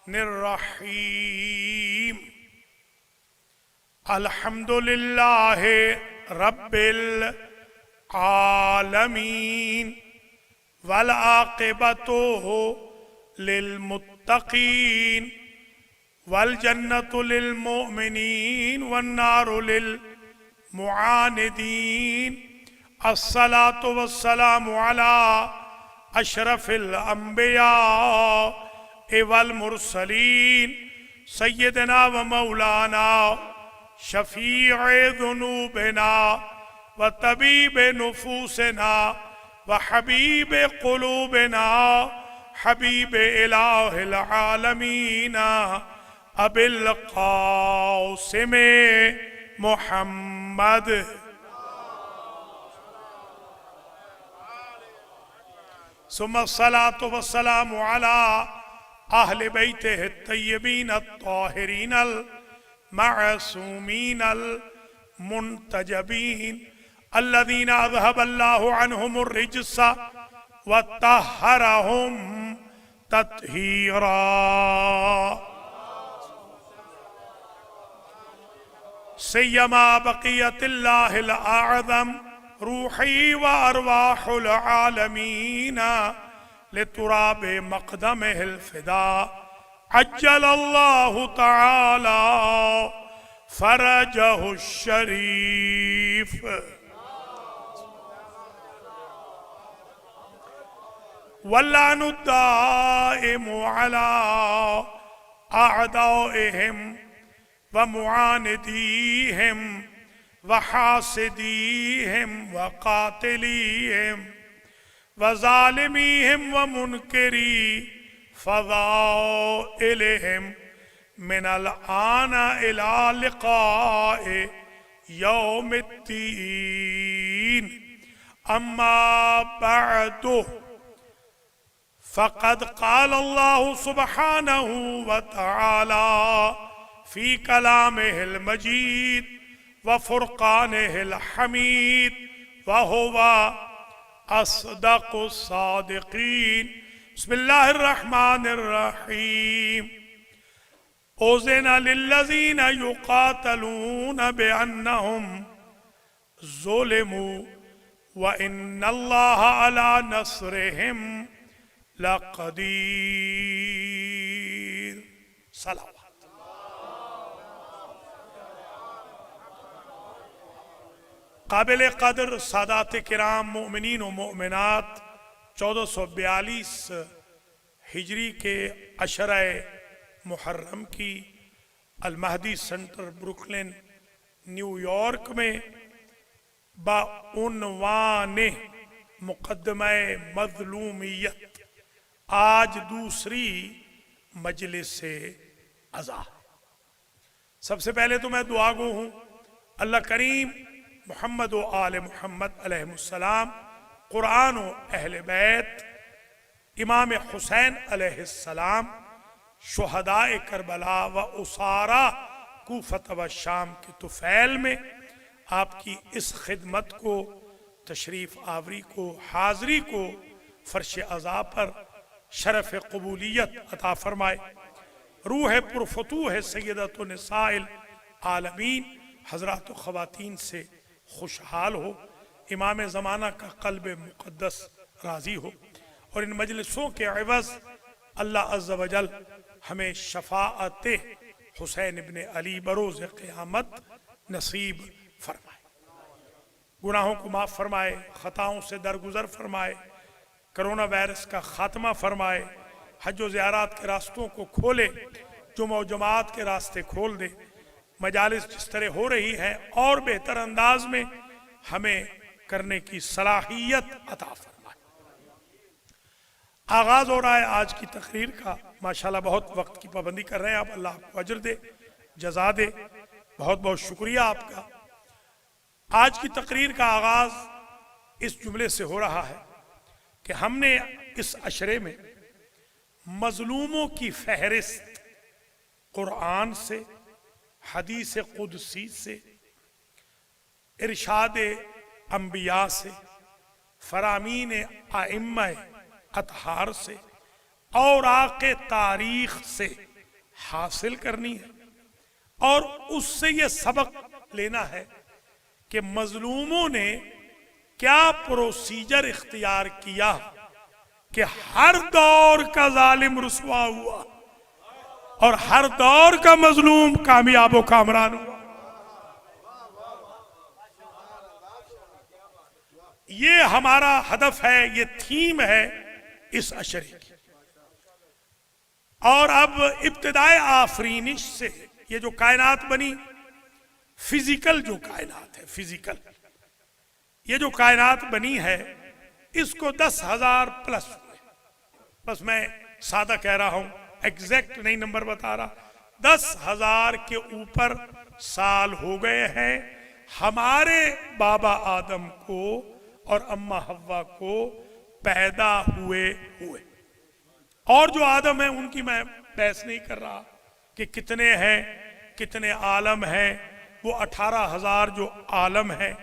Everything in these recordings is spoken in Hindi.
निर्रहीम अल्हम्दुलिल्लाह रब्बिल आलमीन वल आक़िबतु लिल मुत्तक़ीन वल जन्नतु लिल मुमिनीन वन नारु लिल मुआनिदीन अस्सलातु वस्सलामु अला अशरफिल अंबिया वल मुरसलीन सय्यदना व मौलाना शफीए ज़ुनूबिना व तबीब नुफूसना व हबीब क़ुलूबिना हबीब इलाहिल आलमीना अबिल क़ासिम मुहम्मद सुम्मा सलातु वस्सलामु अला अहले बैतिहि तय्यबीन अत्ताहिरीन अल मअसूमीन अल मुंतजबीन अल्लज़ीना अज़हबल्लाहु अन्हुमुर रिज्स व तहहरहुम तत्हीरा। सय्यमा बक़ियतिल्लाहिल आज़म रूही व अरवाहुल आलमीन लितुराबे मक़दमिहिल फ़िदा अज्जलल्लाहु तआला फ़रजहु शरीफ। वल्लानु दाइमु अला अअदाइहिम व मुआनिदीहिम व हासिदीहिम व कातिलीहिम व ज़ालिमीहिम व मुनकरी फ़ज़ाइलिहिम मिनल आना इला लिक़ाए यौमिद्दीन। अम्मा बअदु फ़क़द क़ाल अल्लाहु सुब्हानहु व तआला फ़ी कलामिहिल मजीद व फ़ुरक़ानिहिल हमीद व हुवा अस्दक़ुस सादिक़ीन। बिस्मिल्लाहिर रहमानिर रहीम। उज़िना लिल्लज़ीना युक़ातलूना बिअन्नहुम ज़ुलिमू व इन्नल्लाहा अला नस्रिहिम लक़दीर। सलाम। काबिल कदर सादात किराम मोमिनीन व मोमिनात 1442 हिजरी के अशरा मुहर्रम की अल महदी सेंटर ब्रुकलिन न्यूयॉर्क में बाउन्वाने मुक़द्दमा मज़लूमियत आज दूसरी मजलिस अज़ा। सबसे पहले तो मैं दुआ गो हूँ अल्लाह करीम मोहम्मद व आले मोहम्मद अलैहिस्सलाम, कुरान व अहले बैत, इमाम हुसैन अलैहिस्सलाम, शुहदाए करबला व उसारा कूफत व शाम के तुफैल में आपकी इस खिदमत को, तशरीफ आवरी को, हाज़री को फर्श अज़ा पर शरफ कबूलियत अता फरमाए। रूह पुरफतूह सय्यदतु निसाइल आलमीन हज़रात ख़वातीन से खुशहाल हो, इमाम ज़माना का क़ल्ब मुक़द्दस राज़ी हो और इन मजलिसों के एवज़ अल्लाह अज़्ज़ व जल हमें शफ़ाअत हुसैन इब्न अली बरोज़ क़यामत नसीब फरमाए। गुनाहों को माफ़ फरमाए, ख़ताओं से दरगुज़र फरमाए, कोरोना वायरस का ख़ात्मा फरमाए, हज व ज़ियारत के रास्तों को खोले, जुमा व जमात के रास्ते खोल दे। मजालिस जिस तरह हो रही है और बेहतर अंदाज में हमें करने की सलाहियत अता फरमाए। आगाज हो रहा है आज की तकरीर का। माशाल्लाह बहुत वक्त की पाबंदी कर रहे हैं आप, अल्लाह आपको अजर दे, जज़ा दे। बहुत बहुत शुक्रिया आपका। आज की तकरीर का आगाज इस जुमले से हो रहा है कि हमने इस अशरे में मजलूमों की फहरिस्त कुरान से, हदीस कुदसी से, इरशाद अंबिया से, फरामीन आइम्मा अतहार से और आके तारीख से हासिल करनी है और उससे ये सबक लेना है कि मजलूमों ने क्या प्रोसीजर इख्तियार किया कि हर दौर का जालिम रुसवा हुआ और हर दौर का मजलूम कामयाब व कामरान हुआ। ये हमारा हदफ है, ये थीम है इस अशरे की। और अब इब्तिदाए आफरीनिश से ये जो कायनात बनी, फिजिकल जो कायनात है, फिजिकल ये जो कायनात बनी है, इसको 10,000 प्लस हुए। बस मैं सादा कह रहा हूं, एग्जैक्ट नहीं नंबर बता रहा, 10,000 के ऊपर साल हो गए हैं हमारे बाबा आदम को और अम्मा हव्वा को पैदा हुए हुए। और जो आदम है उनकी मैं बहस नहीं कर रहा कि कितने हैं, कितने आलम हैं, वो 18,000 जो आलम हैं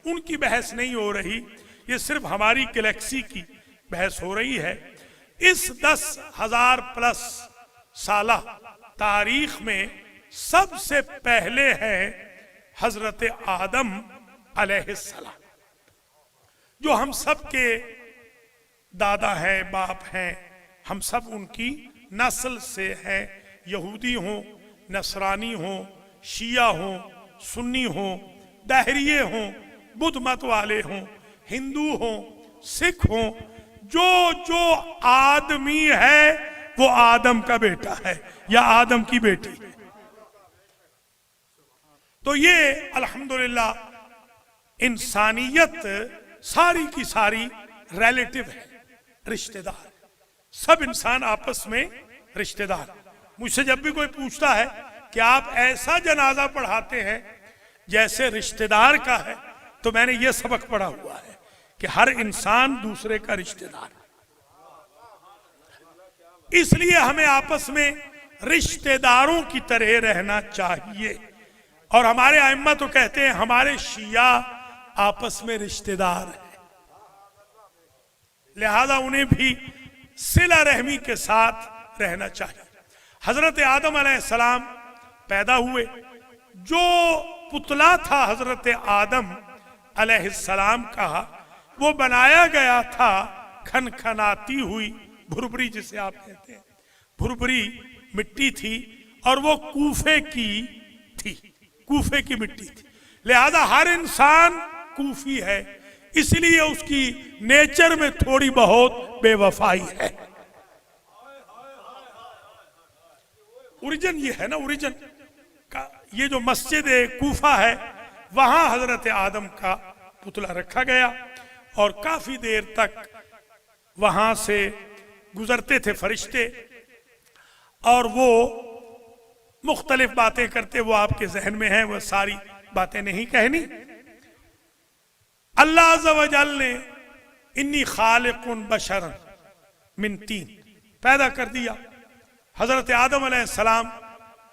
उनकी बहस नहीं हो रही, ये सिर्फ हमारी गैलेक्सी की बहस हो रही है। इस 10,000 प्लस साला तारीख में सबसे पहले हैं हजरत आदम अलैहिस्सलाम, जो हम सब के दादा हैं, बाप हैं, हम सब उनकी नस्ल से हैं। यहूदी हों, नसरानी हों, शिया हों, सुन्नी हों, दाहरिये हों, बुद्ध मत वाले हों, हिंदू हों, सिख हों, जो जो आदमी है वो आदम का बेटा है या आदम की बेटी है। तो ये अल्हम्दुलिल्लाह इंसानियत सारी की सारी रिलेटिव है, रिश्तेदार, सब इंसान आपस में रिश्तेदार। मुझसे जब भी कोई पूछता है कि आप ऐसा जनाजा पढ़ाते हैं जैसे रिश्तेदार का है, तो मैंने ये सबक पढ़ा हुआ है कि हर इंसान दूसरे का रिश्तेदार है। इसलिए हमें आपस में रिश्तेदारों की तरह रहना चाहिए। और हमारे आइम्मा तो कहते हैं हमारे शिया आपस में रिश्तेदार हैं, लिहाजा उन्हें भी सिला रहमी के साथ रहना चाहिए। हजरत आदम अलैहिस्सलाम पैदा हुए, जो पुतला था हजरत आदम अलैहिस्सलाम का, वो बनाया गया था खनखनाती हुई भुरभुरी, जिसे आप कहते हैं, भुरभुरी मिट्टी थी और वो कूफे की थी, कूफे की मिट्टी थी। लिहाजा हर इंसान कूफी है, इसलिए उसकी नेचर में थोड़ी बहुत बेवफाई है। ओरिजिन ये है ना, ओरिजिन का ये जो मस्जिद कूफा है, वहां हजरत आदम का पुतला रखा गया और काफी देर तक वहां से गुजरते थे फरिश्ते और वो मुख्तलिफ बातें करते। वो आपके जहन में है, वो सारी बातें नहीं कहनी। अल्लाह अज़्ज़ व जल ने इन्नी खालिकुन बशरन मिन तीन पैदा कर दिया। हजरत आदम अलैहिस्सलाम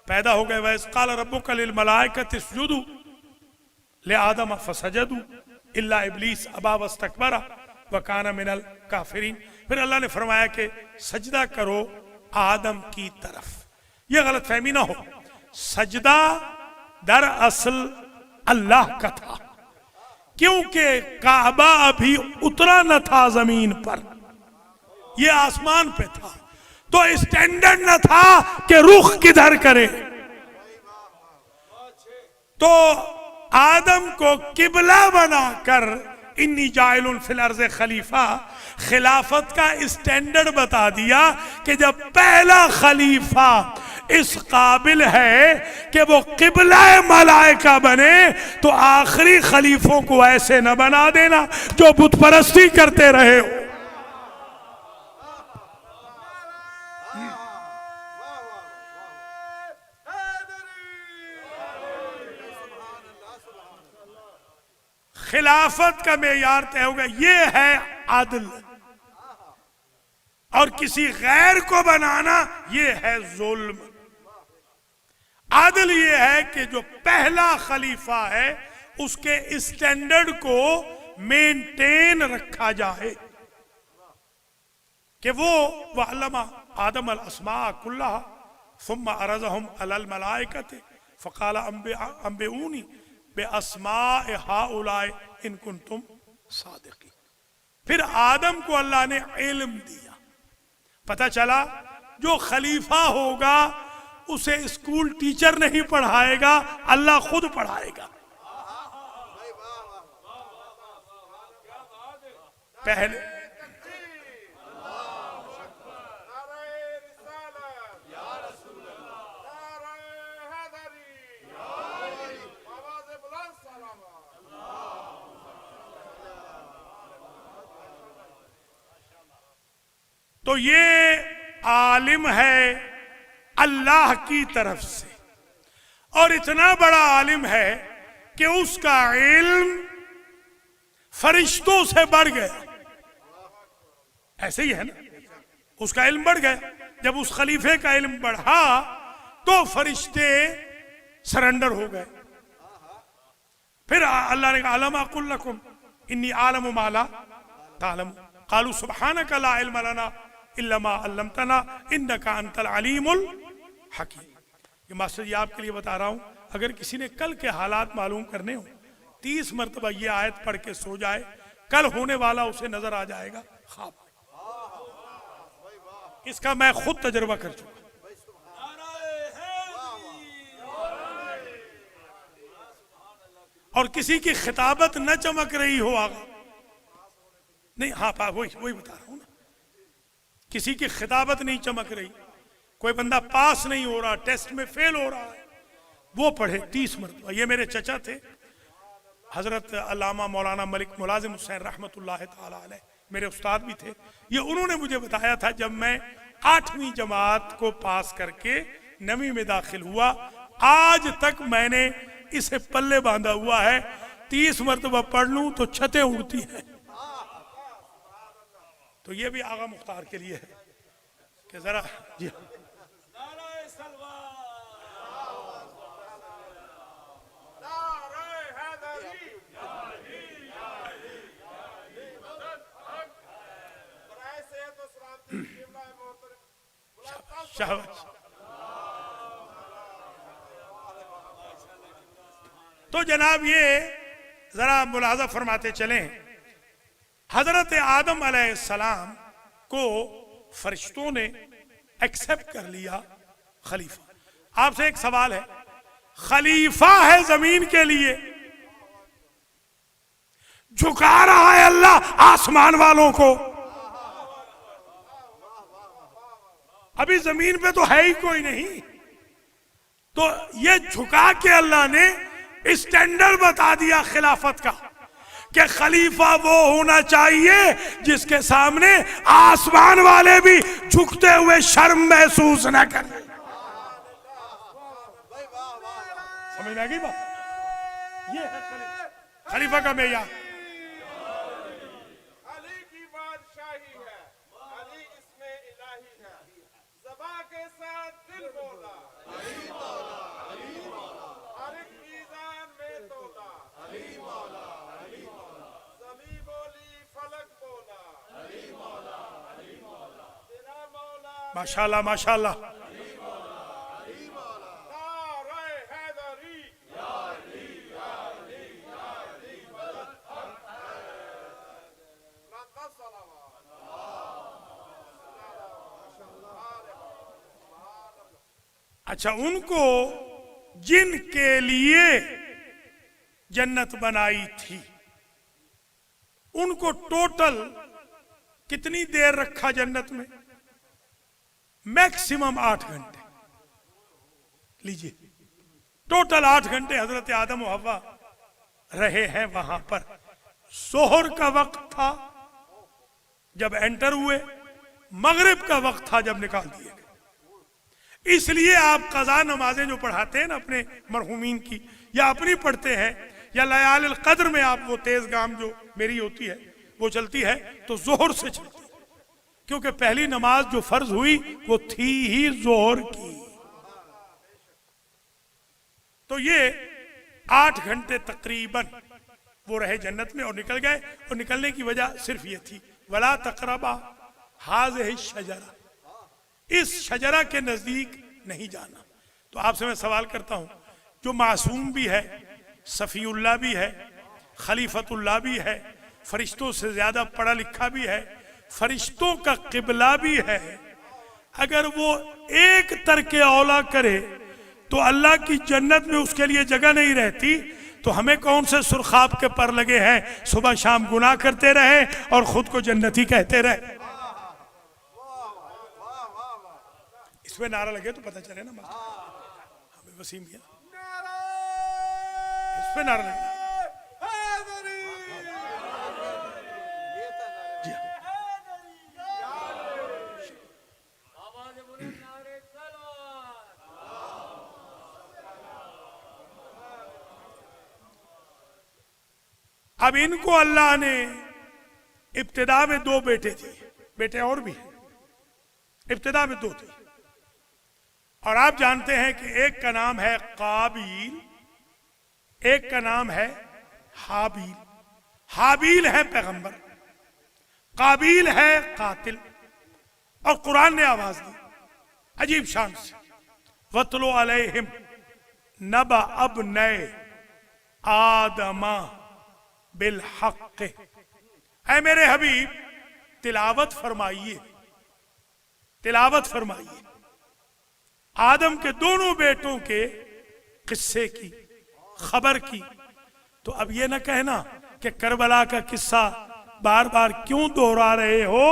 पैदा हो गए। वैस क़ाल रब्बुका लिल मलाइकति इसजुदू ले आदम फसजदू इल्ला इब्लीस अबा वस्तकबरा व काना मिनल काफिरीन। फिर अल्लाह ने फरमाया कि सजदा करो आदम की तरफ। यह गलत फहमी ना हो, सजदा दरअसल अल्लाह का था, क्योंकि काबा अभी उतरा न था जमीन पर, यह आसमान पे था, तो स्टैंडर्ड न था कि रुख किधर करे। तो आदम को किबला बनाकर इन्नी जाइलुन फिल अर्ज़ खलीफा, खिलाफत का स्टैंडर्ड बता दिया कि जब पहला खलीफा इस काबिल है कि वो किबला मलाइका बने, तो आखिरी खलीफों को ऐसे न बना देना जो बुत परस्ती करते रहे हो। खिलाफत का मेयार तय होगा, ये है आदल, और किसी गैर को बनाना ये है जुल्म। आदल ये है कि जो पहला खलीफा है उसके स्टैंडर्ड को मेंटेन रखा जाए, कि वो अल्लामा आदम अल अस्मा कुल्लाहा सुम्मा अरज़हुम अलल मलाइकति फ़क़ाल अंबिऊनी बे अस्माए हाउलाए इन कुंतुम सादिक़ीन। फिर आदम को अल्लाह ने इल्म दिया। पता चला जो खलीफा होगा उसे स्कूल टीचर नहीं पढ़ाएगा, अल्लाह खुद पढ़ाएगा। पहले तो ये आलिम है अल्लाह की तरफ से, और इतना बड़ा आलिम है कि उसका इल्म फरिश्तों से बढ़ गया। ऐसे ही है ना, उसका इल्म बढ़ गया। जब उस खलीफे का इल्म बढ़ा तो फरिश्ते सरेंडर हो गए। फिर अल्लाह ने कहा अलम अकुल लकुम इन्नी आलम माला तालम कालू सुब्हानका ला इल्म लना इल्ला मा अल्लमतना इन्नका अंतल अलीमुल हकीम। ये मास्टर जी आपके लिए बता रहा हूं, अगर किसी ने कल के हालात मालूम करने हो 30 मरतबा ये आयत पढ़ के सो जाए, कल होने वाला उसे नजर आ जाएगा ख्वाब। इसका मैं खुद तजर्बा कर चुका। और किसी की खिताबत न चमक रही हो आगे नहीं, हाँ वही बता रहा हूं ना, किसी की खिताबत नहीं चमक रही, कोई बंदा पास नहीं हो रहा, टेस्ट में फेल हो रहा है, वो पढ़े 30 मरतबा। ये मेरे चचा थे हजरत अल्लामा मौलाना मलिक मुलाजिम हुसैन रहमतुल्लाह ताला अलैह, मेरे उस्ताद भी थे। ये उन्होंने मुझे बताया था जब मैं 8वीं जमात को पास करके 9वीं में दाखिल हुआ, आज तक मैंने इसे पल्ले बांधा हुआ है। 30 मरतबा पढ़ लूं तो छतें उड़ती हैं। तो ये भी आगा मुख्तार के लिए है कि जरा जी शाबाश। तो जनाब ये जरा मुलाजा फरमाते चलें, हजरत आदम अलैहिस्सलाम को फरिश्तों ने एक्सेप्ट कर लिया खलीफा। आपसे एक सवाल है, खलीफा है जमीन के लिए, झुका रहा है अल्लाह आसमान वालों को। अभी जमीन पे तो है ही कोई नहीं, तो ये झुका के अल्लाह ने स्टैंडर्ड बता दिया खिलाफत का कि खलीफा वो होना चाहिए जिसके सामने आसमान वाले भी झुकते हुए शर्म महसूस न करें। समझ में आ गई बात? ये है खलीफा का मेयार। माशाल्लाह माशाल्लाह। अच्छा, उनको जिनके लिए जन्नत बनाई थी उनको टोटल कितनी देर रखा जन्नत में? मैक्सिमम 8 घंटे। लीजिए, टोटल 8 घंटे हजरत आदम और हव्वा रहे हैं वहां पर। जोहर का वक्त था जब एंटर हुए, मगरिब का वक्त था जब निकाल दिए गए। इसलिए आप कज़ा नमाजें जो पढ़ाते हैं ना अपने मरहूमीन की, या अपनी पढ़ते हैं, या लयालिल कद्र में आप वो तेज गाम जो मेरी होती है वो चलती है, तो जोहर से चलती है, क्योंकि पहली नमाज जो फर्ज हुई वो थी ही जोहर की। तो ये 8 घंटे तकरीबन वो रहे जन्नत में और निकल गए। और निकलने की वजह सिर्फ ये थी, वला तकरबा हाज़िही शजरा, इस शजरा के नजदीक नहीं जाना। तो आपसे मैं सवाल करता हूं, जो मासूम भी है, सफीउल्लाह भी है, खलीफतुल्लाह भी है, फरिश्तों से ज्यादा पढ़ा लिखा भी है, फरिश्तों का किबला भी है, अगर वो एक तरके औला करे तो अल्लाह की जन्नत में उसके लिए जगह नहीं रहती, तो हमें कौन से सुरखाब के पर लगे हैं सुबह शाम गुनाह करते रहे और खुद को जन्नती कहते रहे। इसमें नारा लगे तो पता चले ना हमें वसीम किया, इस पे नारा लगे। अब इनको अल्लाह ने इब्तिदा में 2 बेटे थे, बेटे और भी हैं, इब्तिदा में 2 थे। और आप जानते हैं कि एक का नाम है काबिल, एक का नाम है हाबिल। हाबिल है पैगंबर, काबिल है कातिल। और कुरान ने आवाज दी अजीब शान से, वतलो अलैहिम नबा अब नए आदमा बिल हक। ऐ मेरे हबीब तिलावत फरमाइए, तिलावत फरमाइए आदम के दोनों बेटों के किस्से की, खबर की। तो अब ये ना कहना कि करबला का किस्सा बार बार क्यों दोहरा रहे हो,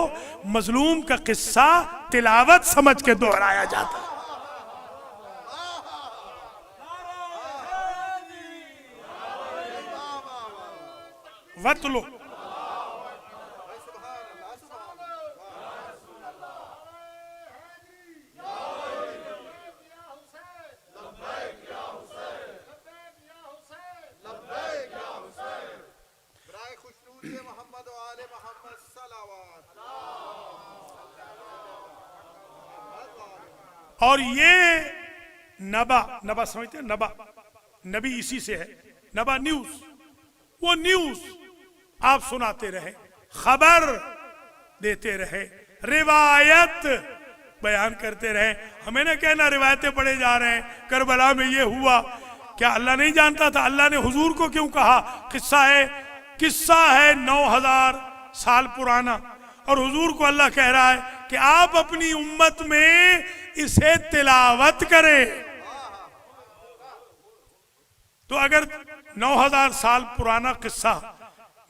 मजलूम का किस्सा तिलावत समझ के दोहराया जाता है। वतलो और ये नबा, नबा समझते हैं, नबा नबी इसी से है, नबा न्यूज, वो न्यूज आप सुनाते रहे, खबर देते रहे, रिवायत बयान करते रहे। हमें ना कहना रिवायतें पढ़े जा रहे हैं, करबला में ये हुआ। क्या अल्लाह नहीं जानता था? अल्लाह ने हुजूर को क्यों कहा किस्सा है? किस्सा है 9000 साल पुराना, और हुजूर को अल्लाह कह रहा है कि आप अपनी उम्मत में इसे तिलावत करें। तो अगर 9000 साल पुराना किस्सा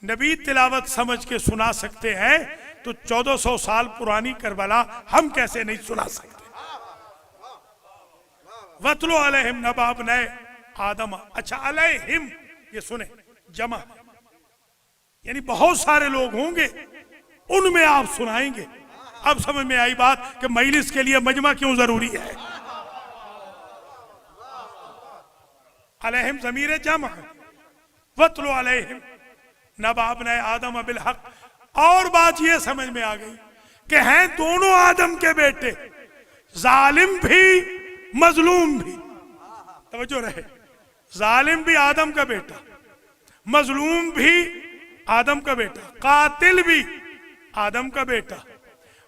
नबी तिलावत समझ के सुना सकते हैं, तो 1400 साल पुरानी करबला हम कैसे नहीं सुना सकते? वतलो अलैहिम नबा इब्ने आदम। अच्छा, अलैहिम ये सुने जमा, यानी बहुत सारे लोग होंगे, उनमें आप सुनाएंगे। अब समझ में आई बात कि मजलिस के लिए मजमा क्यों जरूरी है। अलैहिम ज़मीर जमा है, वतलो अलैहिम नबा इब्ने आदम बिल हक। और बात यह समझ में आ गई कि हैं दोनों आदम के बेटे, जालिम भी मजलूम भी। तवज्जो रहे, जालिम भी आदम का बेटा, मजलूम भी आदम का बेटा, कातिल भी आदम का बेटा,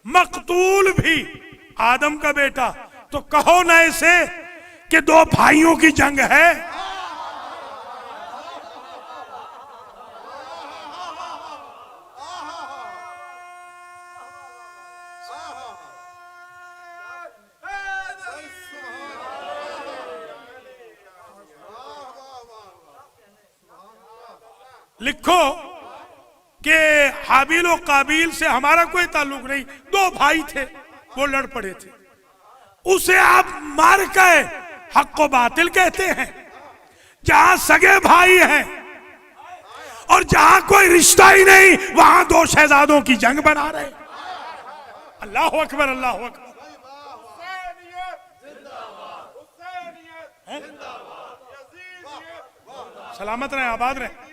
मकतूल भी आदम का बेटा। तो कहो ना ऐसे कि 2 भाइयों की जंग है। लिखो कि हाबिल और काबिल से हमारा कोई ताल्लुक नहीं, 2 भाई थे, वो लड़ पड़े थे, उसे आप मार के हक को बातिल कहते हैं। जहां सगे भाई हैं और जहां कोई रिश्ता ही नहीं, वहां 2 शहजादों की जंग बना रहे। अल्लाह अकबर, अल्लाह अकबर। सलामत रहे, आबाद रहे।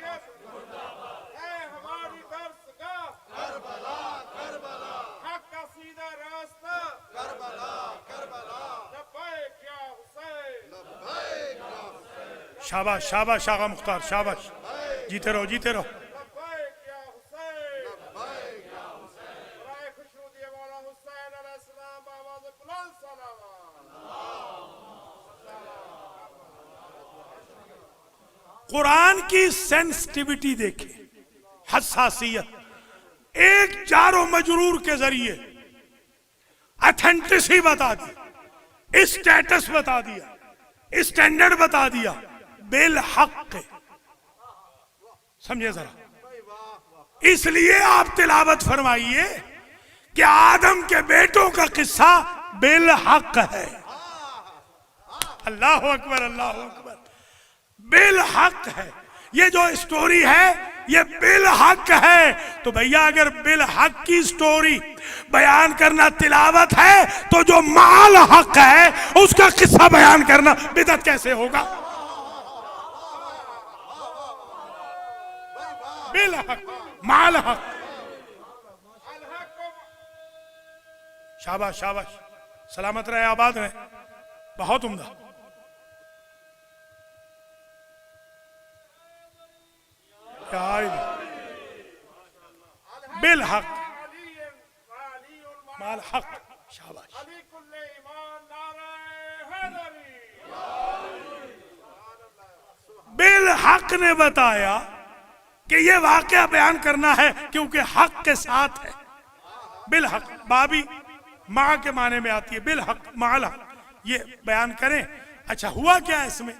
शाबाश शाबाश आगा मुख्तार, शाबाश, जीते रहो जीते रहो। कुरान की सेंसिटिविटी देखे, हसासियत, एक जारो मजरूर के जरिए ऑथेंटिसिटी बता दी, स्टेटस बता दिया, स्टैंडर्ड बता दिया, बिल हक। समझे जरा, इसलिए आप तिलावत फरमाइए कि आदम के बेटों का किस्सा बिल हक है। अल्लाह अकबर, अल्लाह अकबर, बिल हक है। ये जो स्टोरी है ये बिल हक है। तो भैया अगर बिल हक की स्टोरी बयान करना तिलावत है, तो जो माल हक है उसका किस्सा बयान करना बिदअत कैसे होगा? बिल हक, माल हक। शाबाश शाबाश, सलामत रहे, आबाद रहे, बहुत उम्दा। बिल हक, माल हक, शाबाश। बिल हक ने बताया कि ये वाकया बयान करना है क्योंकि हक के साथ है। बिल हक, बाबी मां के माने में आती है, बिल हक, माल हक, ये बयान करें। अच्छा हुआ क्या इसमें?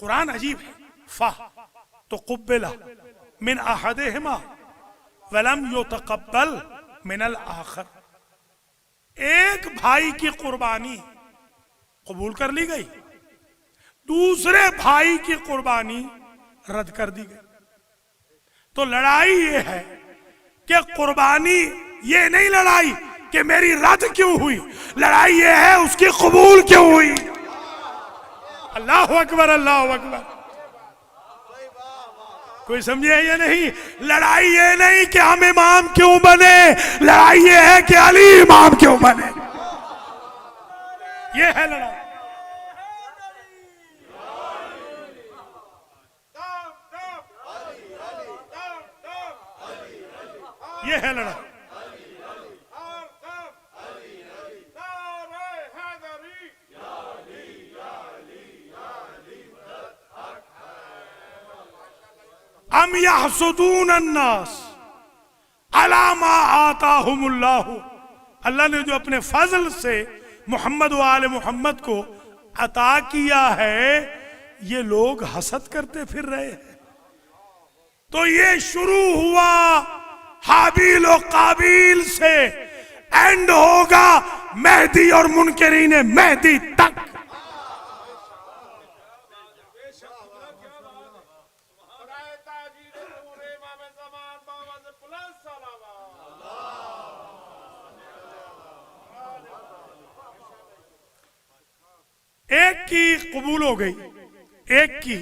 कुरान अजीब है। फा तो कुब्बिला मिन अहदिहिमा वलम युतक़ब्बल मिनल आखर। एक भाई की कुर्बानी कबूल कर ली गई, दूसरे भाई की कुर्बानी रद्द कर दी गई। तो लड़ाई ये है कि कुर्बानी, ये नहीं लड़ाई कि मेरी रद्द क्यों हुई, लड़ाई ये है उसकी कबूल क्यों हुई। अल्लाह अकबर, अल्लाह अकबर। कोई समझे ये नहीं? लड़ाई ये नहीं कि हम इमाम क्यों बने, लड़ाई ये है कि अली इमाम क्यों बने। ये है लड़ाई। ये है लड़ाई। अम यहसुदून अन्नास अला मा आताहुमुल्लाहु। अल्लाह ने जो अपने फजल से मोहम्मद व आले मोहम्मद को अता किया है, ये लोग हसद करते फिर रहे हैं। तो ये शुरू हुआ हाबील और काबिल से, एंड होगा मेहदी और मुनकरीन मेहदी तक। एक की कबूल हो गई, एक की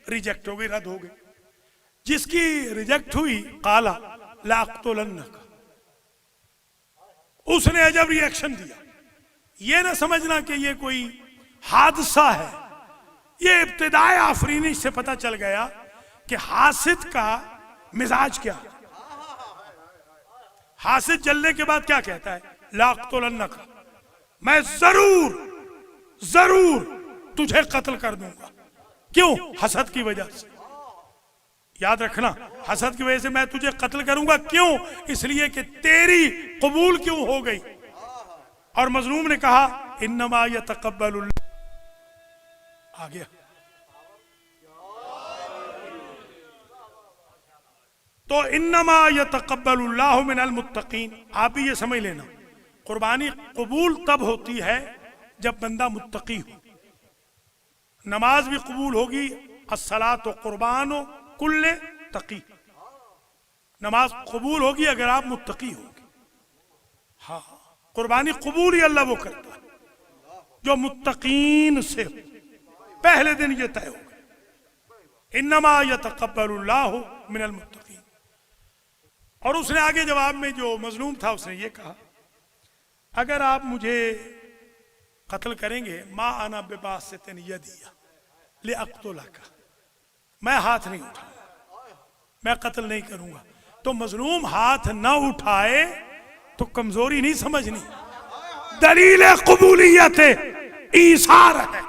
रिजेक्ट हो गई, रद्द हो गई। जिसकी रिजेक्ट हुई, काला लाक़तुलन्नक, उसने अजब रिएक्शन दिया। ये ना समझना कि ये कोई हादसा है, ये इब्तिदाए आफरीनी से पता चल गया कि हासिद का मिजाज क्या है। हासिद जलने के बाद क्या कहता है? लाक़तुलन्नक, मैं जरूर जरूर तुझे कत्ल कर दूंगा। क्यों? हसद की वजह से। याद रखना, हसद की वजह से मैं तुझे कत्ल करूंगा। क्यों? इसलिए कि तेरी कबूल क्यों हो गई। और मजलूम ने कहा इन्नमा यतक़ब्बलुल्लाह, आ गया। तो इन्नमा यतक़ब्बलुल्लाहु मिनल मुत्तक़ीन। आप भी ये समझ लेना, कुर्बानी कबूल तब होती है जब बंदा मुत्तकी हो। नमाज भी कबूल होगी, अस्सलात व कुर्बान कुल्ले तकी। नमाज कबूल होगी अगर आप मुत्तकी होंगे। हाँ, कुर्बानी कबूल ही अल्लाह वो करता है जो मुत्तकीन से हो। पहले दिन ये तय हो गया, इन्नमा यतक़ब्बलुल्लाहु मिनल मुत्तकीन। और उसने आगे जवाब में, जो मजलूम था, उसने ये कहा, अगर आप मुझे कत्ल करेंगे, मा आना बेबास से तेन यदिया ले अक़्तुला का, मैं हाथ नहीं उठाऊंगा, मैं कत्ल नहीं करूंगा। तो मजलूम हाथ ना उठाए तो कमजोरी नहीं समझनी, दलील कबूलियत ईसार है।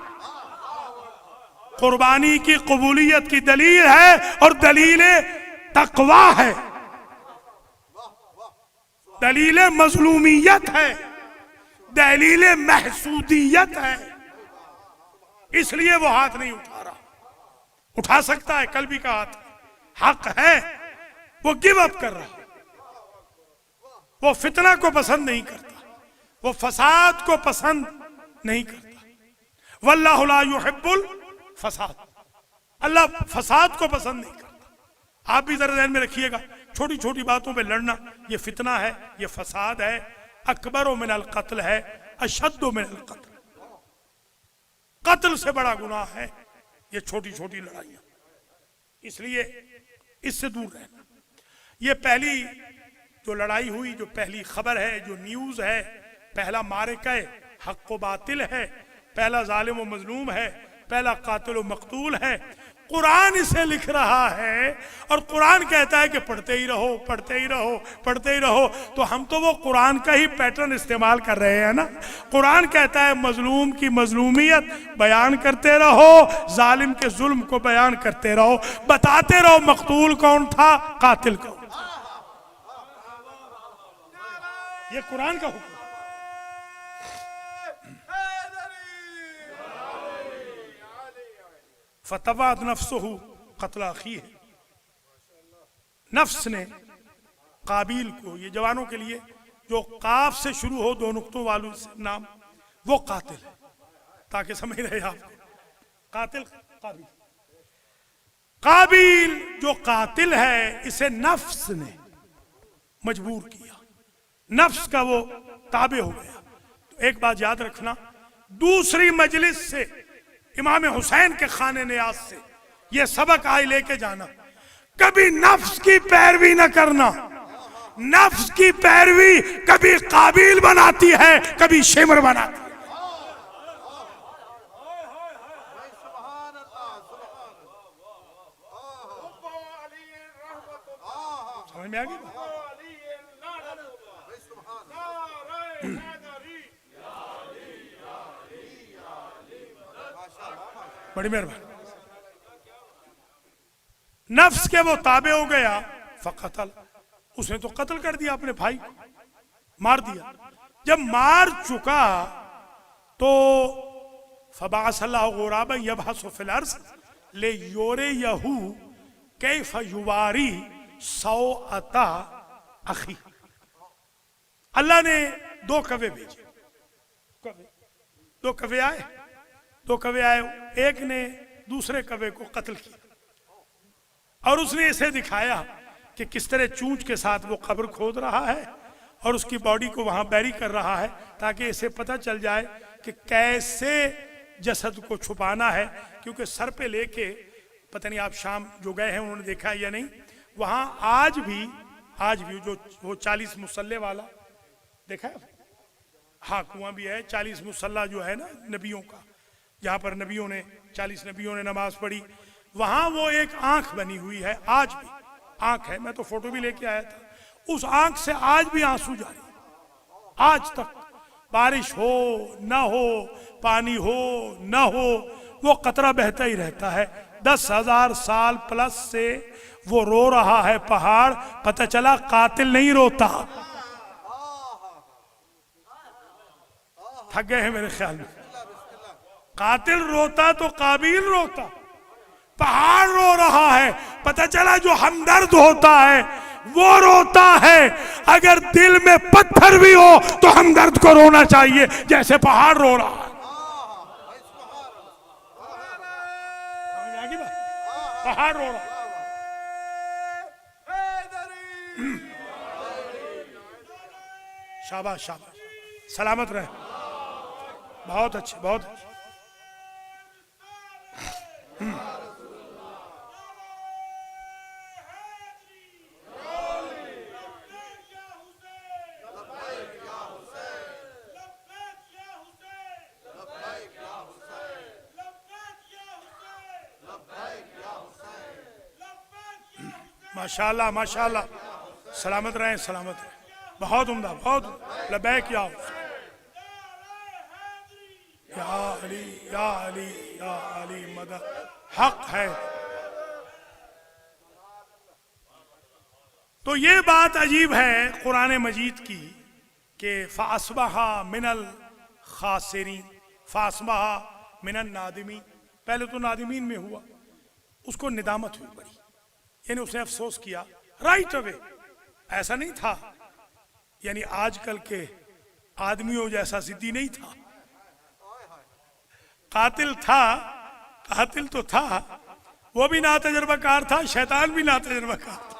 कुर्बानी की कबूलियत की दलील है और दलील तकवा है, दलील मजलूमियत है, दलील महसूदियत है। इसलिए वो हाथ नहीं उठा रहा। उठा सकता है, कल भी का हाथ हक है, वो गिव अप कर रहा। वो फितना को पसंद नहीं करता, वो फसाद को पसंद नहीं करता। वल्लाहु ला युहिब्बुल फसाद, अल्लाह फसाद को पसंद नहीं करता। आप भी जरा ध्यान में रखिएगा, छोटी छोटी बातों पे लड़ना ये फितना है, ये फसाद है। अकबर मिनल कत्ल है, अशद्दु मिनल कत्ल, कत्ल से बड़ा गुनाह है ये छोटी छोटी लड़ाइयां। इसलिए इससे दूर रहना। ये पहली जो लड़ाई हुई, जो पहली खबर है, जो न्यूज है, पहला मारिका हक व बातिल है, पहला जालिम व मजलूम है, पहला कातिल व मकतूल है। कुरान इसे लिख रहा है और कुरान कहता है कि पढ़ते ही रहो, पढ़ते ही रहो, पढ़ते ही रहो। तो हम तो वो कुरान का ही पैटर्न इस्तेमाल कर रहे हैं ना। कुरान कहता है मजलूम की मजलूमियत बयान करते रहो, जालिम के जुल्म को बयान करते रहो, बताते रहो मकतूल कौन था, कातिल कौन था। ये कुरान का हुक्म। फतवाद नफ्सहु कत्ल अखी है, नफ्स ने काबिल को, ये जवानों के लिए जो काफ से शुरू हो, दो नुक्तों वालों से नाम, वो कातिल है, ताकि समझ रहे आप। कातिल काबिल, काबिल जो कातिल है इसे नफ्स ने मजबूर किया, नफ्स का वो ताबे हो गया। तो एक बात याद रखना, दूसरी मजलिस से इमाम हुसैन के खाने नियाज से ये सबक आए लेके जाना, कभी नफ्स की पैरवी न करना। नफ्स की पैरवी कभी काबिल बनाती है, कभी शिमर बनाती है। समझ में आ गई? बड़ी मेहरबानी। नफ्स के वो ताबे हो गया, फकतल, उसने तो कत्ल कर दिया अपने भाई को, मार दिया। जब मार चुका तो फबासल्लाहु गुराबन यबहसु फिल अर्ज़ लियुरियहु कैफ युवारी सौअता अखी। अल्लाह ने दो कवे भेजे, दो कवे आए, दो कवे आए, एक ने दूसरे कवे को कत्ल किया और उसने इसे दिखाया कि किस तरह चूंच के साथ वो कब्र खोद रहा है और उसकी बॉडी को वहां बैरी कर रहा है, ताकि इसे पता चल जाए कि कैसे जसद को छुपाना है। क्योंकि सर पे लेके, पता नहीं आप शाम जो गए हैं उन्होंने देखा या नहीं, वहां आज भी जो वो 40 मुसल्ले वाला देखा है, हाँ कुआं भी है, 40 मुसल्ला जो है ना नबियों का, जहां पर नबियों ने 40 नबियों ने नमाज पढ़ी, वहां वो एक आंख बनी हुई है, आज भी आंख है। मैं तो फोटो भी लेके आया था, उस आंख से आज भी आंसू जारी, आज तक बारिश हो न हो, पानी हो न हो, वो कतरा बहता ही रहता है। 10,000 साल प्लस से वो रो रहा है पहाड़। पता चला कातिल नहीं रोता। थक गए हैं मेरे ख्याल में। कातिल रोता तो काबिल रोता, पहाड़ रो रहा है। पता चला जो हमदर्द होता है वो रोता है। अगर दिल में पत्थर भी हो तो हमदर्द को रोना चाहिए, जैसे पहाड़ रो रहा है। पहाड़ रो रहा है। शाबाश शाबाश, सलामत रहे। बहुत अच्छे, बहुत अच्छे। माशाल्लाह माशाल्लाह, सलामत रहे, सलामत रहे। बहुत उम्दा, बहुत लबैक या हुसैन, या अली या अली या अली मदद हक है। तो ये बात अजीब है कुरान मजीद की कि फासबहा मिनल खासिरीन, फासबहा मिनल नादिमीन। पहले तो नादिमीन में हुआ, उसको निदामत हुई बड़ी, यानी उसने अफसोस किया राइट अवे। ऐसा नहीं था, यानी आजकल के आदमियों जैसा जिद्दी नहीं था। कातिल था, कातिल तो था, वो भी ना तजर्बाकार था, शैतान भी ना तजर्बाकार था।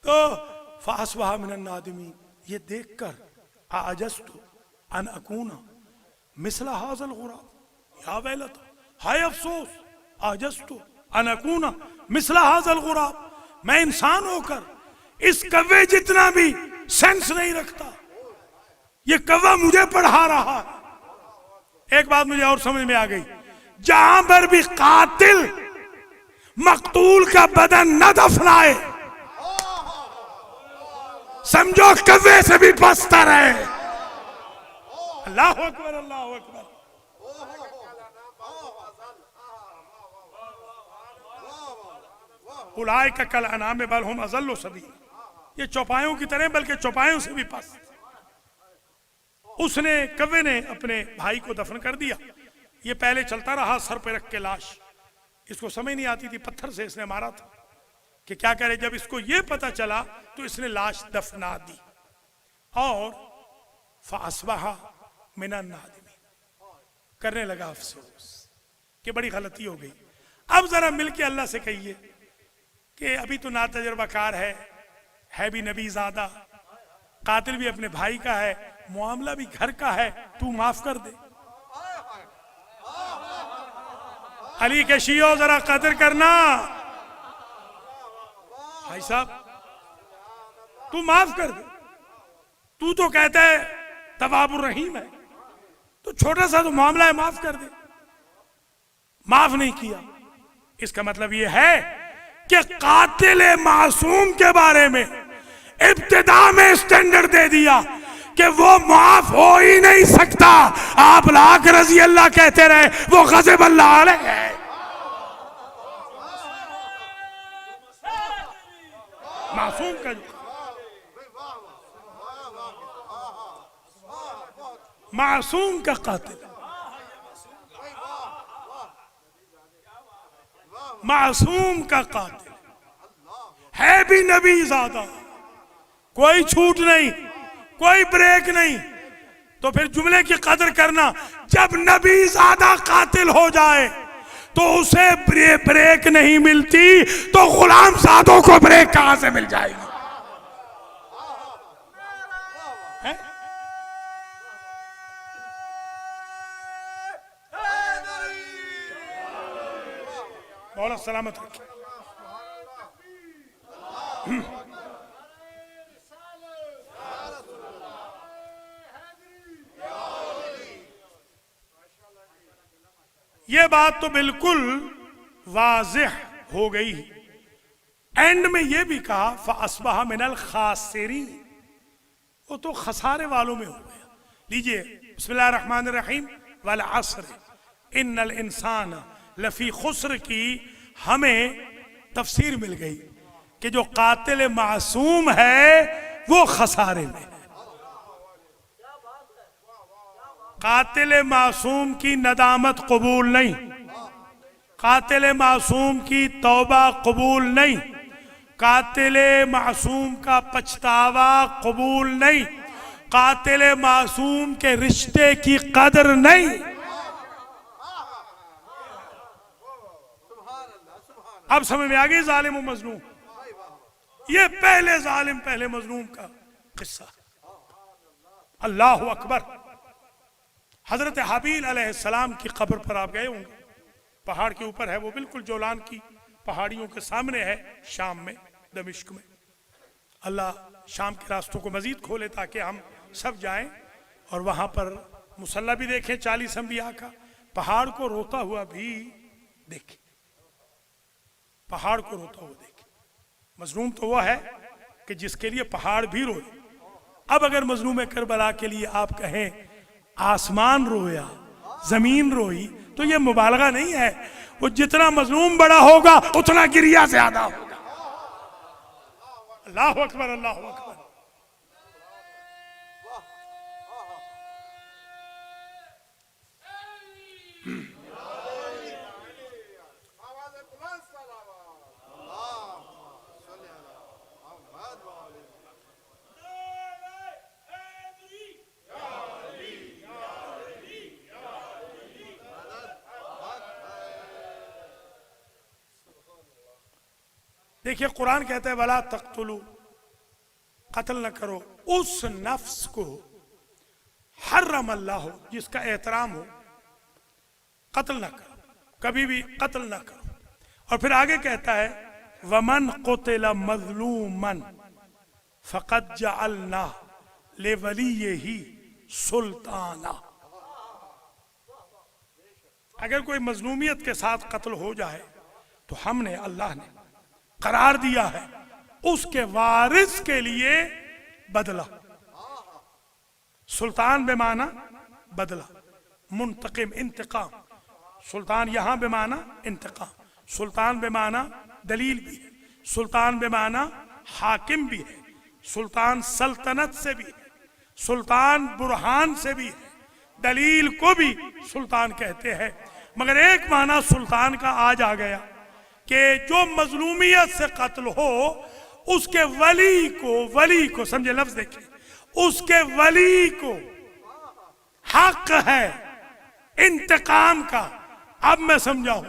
तो फासबहा मिनन नादिमीन, ये देखकर आजस्तु अन अकूना मिसला हाज़ल गुराब, या वैलता, हाय अफसोस, आजस्तु अन अकूना मिसला हाज़ल गुराब, मैं इंसान होकर इस कव्वे जितना भी सेंस नहीं रखता, ये कव्वा मुझे पढ़ा रहा है। एक बात मुझे और समझ में आ गई, जहां पर भी कातिल मकतूल का बदन न दफनाए, समझो कव्वे से भी बचता रहे। अल्लाह अकबर, अल्लाह अकबर। उलाए का कल अनाम बल हुम अज़ल्लु सबीला, ये चौपायों की तरह बल्कि चौपायों से भी पस्त। उसने, कव्वे ने अपने भाई को दफन कर दिया। ये पहले चलता रहा सर पे रख के लाश, इसको समझ नहीं आती थी, पत्थर से इसने मारा था कि क्या करे। जब इसको ये पता चला तो इसने लाश दफना दी और फासबहा मिनन नादिमीन, करने लगा अफसोस कि बड़ी गलती हो गई। अब जरा मिलके अल्लाह से कहिए कि अभी तो ना तजर्बाकार है भी नबी ज़ादा, कातिल भी अपने भाई का है, मामला भी घर का है, तू माफ कर दे। अली के शियो जरा कदर करना, भाई साहब तू माफ कर दे। तू तो कहता है तवाबुर रहीम है, तो छोटा सा तो मामला है, माफ कर दे। माफ नहीं किया, इसका मतलब यह है कि कातिल मासूम के बारे में इब्तिदा में स्टैंडर्ड दे दिया कि वो माफ हो ही नहीं सकता। आप लाख रजी अल्लाह कहते रहे, वो गज़ब अल्लाह अलैह है। मासूम का जो, मासूम का कातिल, मासूम का कातिल है भी नबी ज़ादा, कोई छूट नहीं, कोई ब्रेक नहीं। तो फिर जुमले की कदर करना, जब नबी ज़ादा कातिल हो जाए तो उसे ब्रेक नहीं मिलती, तो गुलाम ज़ादों को ब्रेक कहां से मिल जाएगी? मौला सलामत रखे। ये बात तो बिल्कुल वाज़ेह हो गई। एंड में ये भी कहा फ़अस्बहा मिनल खासिरीन, वो तो खसारे वालों में हो गया। लीजिए, बिस्मिल्लाहिर रहमानिर रहीम, वल अस्र इन्नल इंसान लफी खुस्र की हमें तफसीर मिल गई कि जो कातिल मासूम है वो खसारे में है। कातिल मासूम की नदामत कबूल नहीं, कातिल मासूम की तौबा कबूल नहीं, कातिल मासूम का पछतावा कबूल नहीं, कातिल मासूम के रिश्ते की कदर नहीं। अब समझ में आ गई जालिम और मजलूम। ये पहले जालिम पहले मजलूम का किस्सा। अल्लाह अकबर। हजरत हाबील अलैहिस्सलाम की कब्र पर आप गए होंगे, पहाड़ के ऊपर है वो, बिल्कुल जोलान की पहाड़ियों के सामने है, शाम में, दमिश्क में। अल्लाह शाम के रास्तों को मजीद खोले ताकि हम सब जाएं और वहां पर मुसल्ला भी देखें 40 अंबिया का, पहाड़ को रोता हुआ भी देखें, पहाड़ को रोता हुआ देखें। मजलूम तो वह है कि जिसके लिए पहाड़ भी रोए, अब अगर मजलूम करबला के लिए आप कहें आसमान रोया, जमीन रोई, तो ये मुबालगा नहीं है। वो जितना मजलूम बड़ा होगा उतना गिरिया ज्यादा होगा। अल्लाह अकबर, अल्लाह अकबर। देखिए कुरान कहता है वला तख्तुलू, कत्ल न करो उस नफ्स को हर्रम अल्लाह हो, जिसका एहतराम हो, कत्ल न करो, कभी भी कत्ल न करो। और फिर आगे कहता है वमन कुतिला मज़लूमन फ़क़द जअलना लिवलिय्यिही सुल्ताना। अगर कोई मजलूमियत के साथ कत्ल हो जाए तो हमने, अल्लाह ने करार दिया है उसके वारिस के लिए बदला। सुल्तान बेमाना बदला, मुंतकिम इंतकाम। सुल्तान यहां बेमाना इंतकाम, सुल्तान बेमाना दलील भी है, सुल्तान बेमाना हाकिम भी है, सुल्तान सल्तनत से भी है, सुल्तान बुरहान से भी है, दलील को भी सुल्तान कहते हैं। मगर एक माना सुल्तान का आज आ गया कि जो मजलूमियत से कत्ल हो उसके वली को समझे, लफ्ज देखिए, उसके वली को हक है इंतकाम का। अब मैं समझाऊं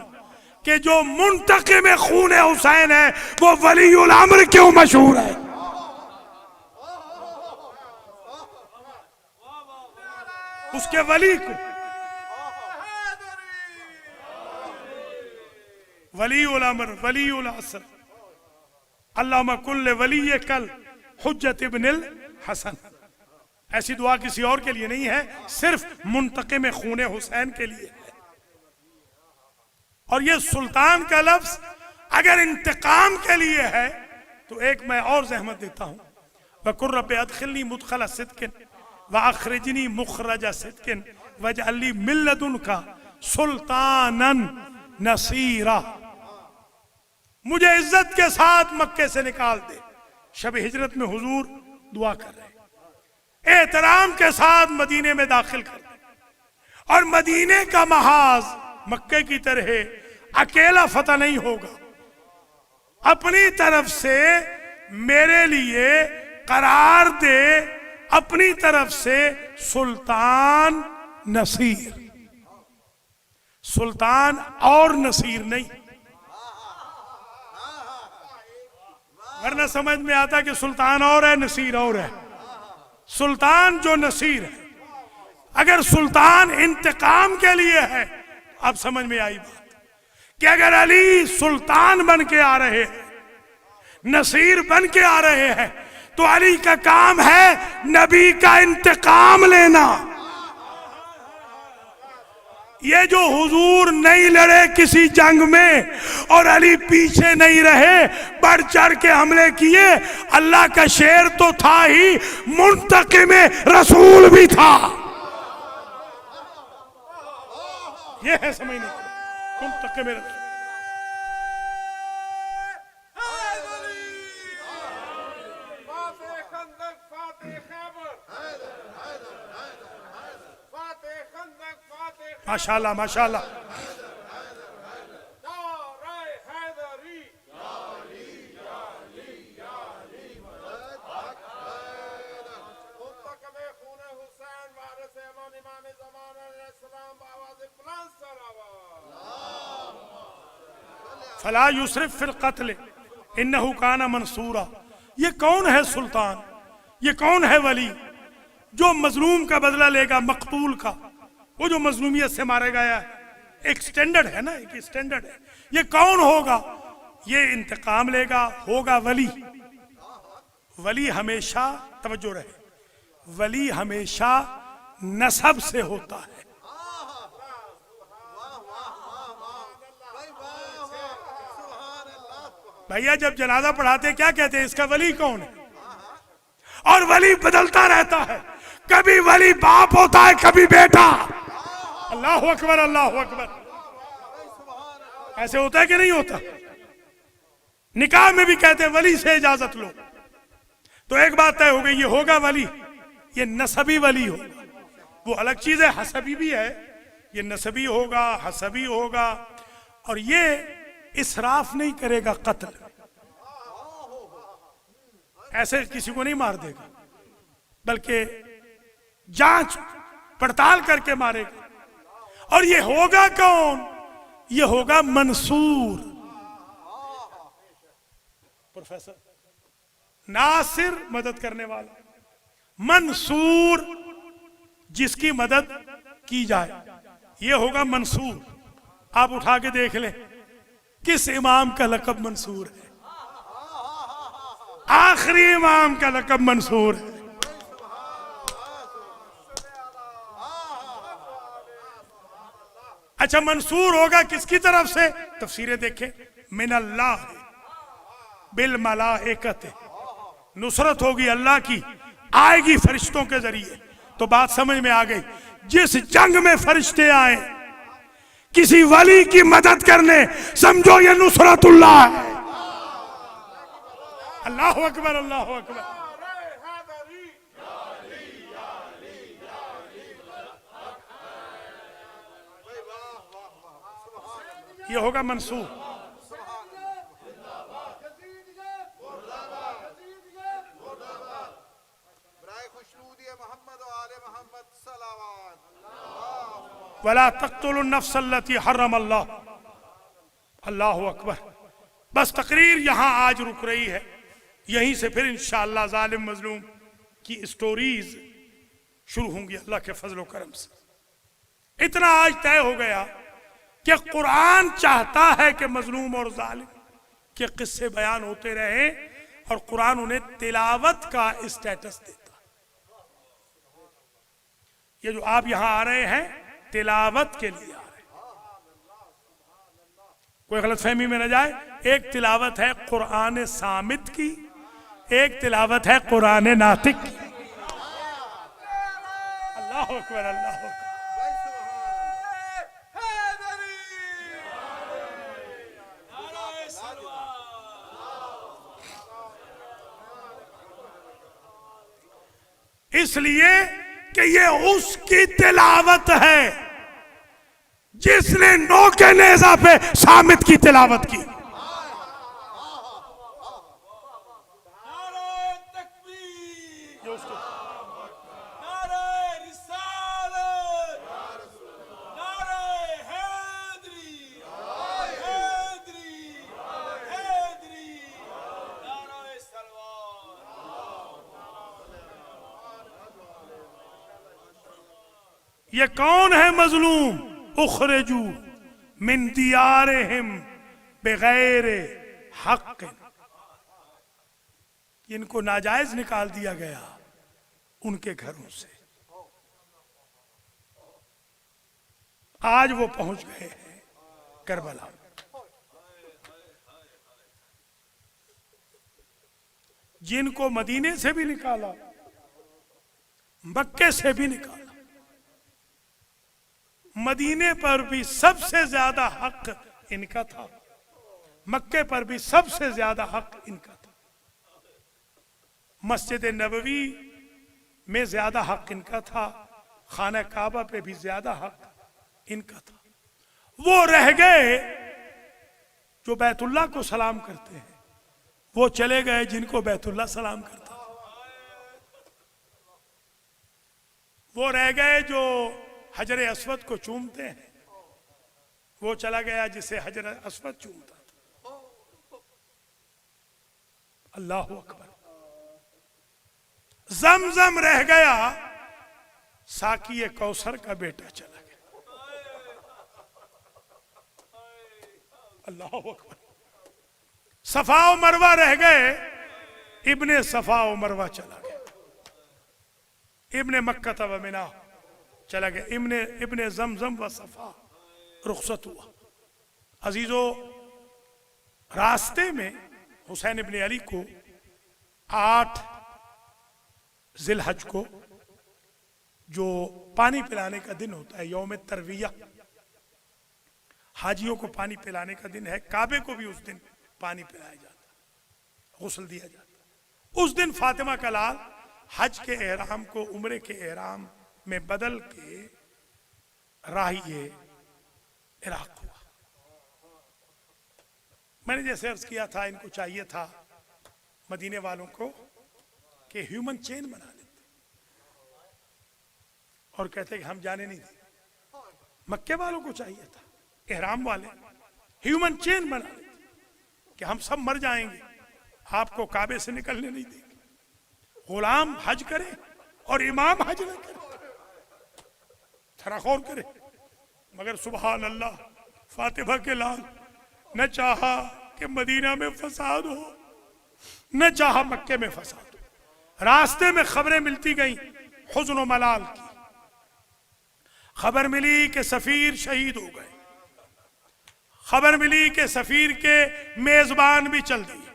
कि जो मुंतकिम खून हुसैन है वो वलीउल अम्र क्यों मशहूर है। उसके वली को वलीउल अम्र, वलीउल असर, अल्लामा कुल्ले वली कल हुज्जत इब्निल हसन। ऐसी दुआ किसी और के लिए नहीं है, सिर्फ मुंतकिम खून हुसैन के लिए है। और ये सुल्तान का लफ्ज अगर इंतकाम के लिए है तो एक मैं और जहमत देता हूं, वकुर रब्बि अदखिलनी मुदखल सिद्किन व अखरिजनी मुखरज सिद्किन वजअलनी मिन लदुनका सुल्तानन नसीरा। मुझे इज्जत के साथ मक्के से निकाल दे। शब हिजरत में हुजूर दुआ कर रहे, एहतराम के साथ मदीने में दाखिल कर दे। और मदीने का महाज मक्के की तरह अकेला फतह नहीं होगा, अपनी तरफ से मेरे लिए करार दे, अपनी तरफ से सुल्तान नसीर। सुल्तान और नसीर नहीं, वरना समझ में आता कि सुल्तान और है नसीर और है। सुल्तान जो नसीर है, अगर सुल्तान इंतकाम के लिए है, अब समझ में आई बात कि अगर अली सुल्तान बन के आ रहे हैं, नसीर बन के आ रहे हैं, तो अली का काम है नबी का इंतकाम लेना। ये जो हुजूर नहीं लड़े किसी जंग में और अली पीछे नहीं रहे, बढ़ चढ़ के हमले किए, अल्लाह का शेर तो था ही, मुंतकिम रसूल भी था। ये है समझने को, मुंतकिम रसूल। माशाल्लाह माशाल्लाह। फला युसरिफ फिल कत्ल इन्नहु काना मंसूरा। ये कौन है सुल्तान, ये कौन है वली जो मजलूम का बदला लेगा, मकतूल का, वो जो मजलूमियत से मारा गया है। एक स्टैंडर्ड है ना, एक स्टैंडर्ड है। ये कौन होगा, ये इंतकाम लेगा, होगा वली। वली हमेशा, तवज्जो रहे, वली हमेशा नसब से होता है। भैया जब जनाजा पढ़ाते क्या कहते हैं, इसका वली कौन है? और वली बदलता रहता है। कभी वली बाप होता है, कभी बेटा। अल्लाह अकबर, अल्लाह अकबर। ऐसे होता है कि नहीं होता? निकाह में भी कहते हैं वली से इजाजत लो। तो एक बात तय हो गई, ये होगा वली, ये नसबी वली होगा। वो अलग चीज है, हसबी भी है। ये नसबी होगा, हसबी होगा, और ये इसराफ नहीं करेगा, कत्ल ऐसे किसी को नहीं मार देगा, बल्कि जांच पड़ताल करके मारेगा। और ये होगा कौन? ये होगा मंसूर। प्रोफेसर नासिर मदद करने वाला, मंसूर जिसकी मदद की जाए, ये होगा मंसूर। आप उठा के देख लें किस इमाम का लक़ब मंसूर है। आखिरी इमाम का लक़ब मंसूर है। अच्छा, मंसूर होगा किसकी तरफ से? तफसीरें देखें, मिनल्लाह बिल मलाइकत, नुसरत होगी अल्लाह की, आएगी फरिश्तों के जरिए। तो बात समझ में आ गई। जिस जंग में फरिश्ते आए किसी वली की मदद करने, समझो ये नुसरतुल्लाह है। अल्लाह अकबर, अल्लाह अकबर। ये होगा मंसूर। वला तक़्तुलुन नफ्स अल्लती हर्रम अल्लाह। अल्लाह अकबर। बस तकरीर यहां आज रुक रही है, यहीं से फिर इंशाअल्लाह जालिम मजलूम की स्टोरीज शुरू होंगी अल्लाह के फजल व करम से। इतना आज तय हो गया कि कुरान चाहता है कि मजलूम और जालिम के किस्से बयान होते रहे, और कुरान उन्हें तिलावत का स्टेटस देता। ये जो आप यहां आ रहे हैं तिलावत के लिए आ रहे हैं, कोई गलतफहमी में न जाए। एक तिलावत है कुरान सामित की, एक तिलावत है कुरान नातिक की। अल्लाह अकबर, अल्लाह अकबर। इसलिए कि ये उसकी तिलावत है जिसने नो के नेज़ा पे सामित की तिलावत की। ये कौन है मजलूम? उखरजू मिन दियारिहिम बगैर हक, इनको नाजायज निकाल दिया गया उनके घरों से। आज वो पहुंच गए हैं करबला। जिनको मदीने से भी निकाला, मक्के से भी निकाला, मदीने पर भी सबसे ज्यादा हक इनका था, मक्के पर भी सबसे ज्यादा हक इनका था, मस्जिद नबवी में ज्यादा हक इनका था, खाना काबा पे भी ज्यादा हक इनका था। वो रह गए जो बैतुल्लाह को सलाम करते हैं, वो चले गए जिनको बैतुल्लाह सलाम करता। वो रह गए जो हजर अस्वद को चूमते हैं, वो चला गया जिसे हजर अस्वद चूमता था। अल्लाह अकबर। जमजम रह गया, साकी कौसर का बेटा चला गया। अल्लाह अकबर। सफा व मरवा रह गए, इब्ने सफा व मरवा चला गया। इब्ने मक्का व मिना चला गया। इब्ने जमजम व सफा रुखसत हुआ। अजीजों, रास्ते में हुसैन इब्ने अली को 8 जिलहज को जो पानी पिलाने का दिन होता है, यौम तरविया, हाजियों को पानी पिलाने का दिन है। काबे को भी उस दिन पानी पिलाया जाता, गुस्ल दिया जाता। उस दिन फातिमा का लाल हज के एहराम को उम्रे के एहराम में बदल के राहिए इराक हुआ। मैंने जैसे अर्ज किया था, इनको चाहिए था मदीने वालों को कि ह्यूमन चेन बना देते और कहते कि हम जाने नहीं देंगे। मक्के वालों को चाहिए था, एहराम वाले ह्यूमन चेन बना देते कि हम सब मर जाएंगे, आपको काबे से निकलने नहीं देंगे। गुलाम हज करे और इमाम हज न करे, थराखौर करे। मगर सुभान अल्लाह, फातिमा के लाल न चाहा कि मदीना में फसाद हो, न चाहा मक्के में फसाद हो। रास्ते में खबरें मिलती गईं हुज़्न व मलाल की। खबर मिली कि सफीर शहीद हो गए, खबर मिली कि सफीर के मेजबान भी चल दिए,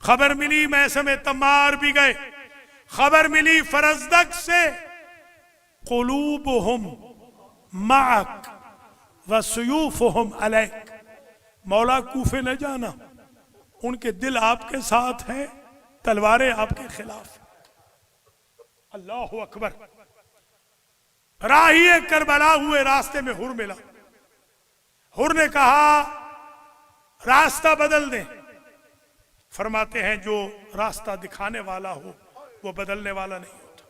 खबर मिली मैसम तमार भी गए, खबर मिली फरजदक से क़ुलूबुहुम मअक व सुयूफुहुम अलैक। मौला कूफे न जाना, उनके दिल आपके साथ हैं, तलवारें आपके खिलाफ। अल्लाहु अकबर। राहिए करबला हुए, रास्ते में हुर मिला। हुर ने कहा रास्ता बदल दें। फरमाते हैं जो रास्ता दिखाने वाला हो वो बदलने वाला नहीं होता।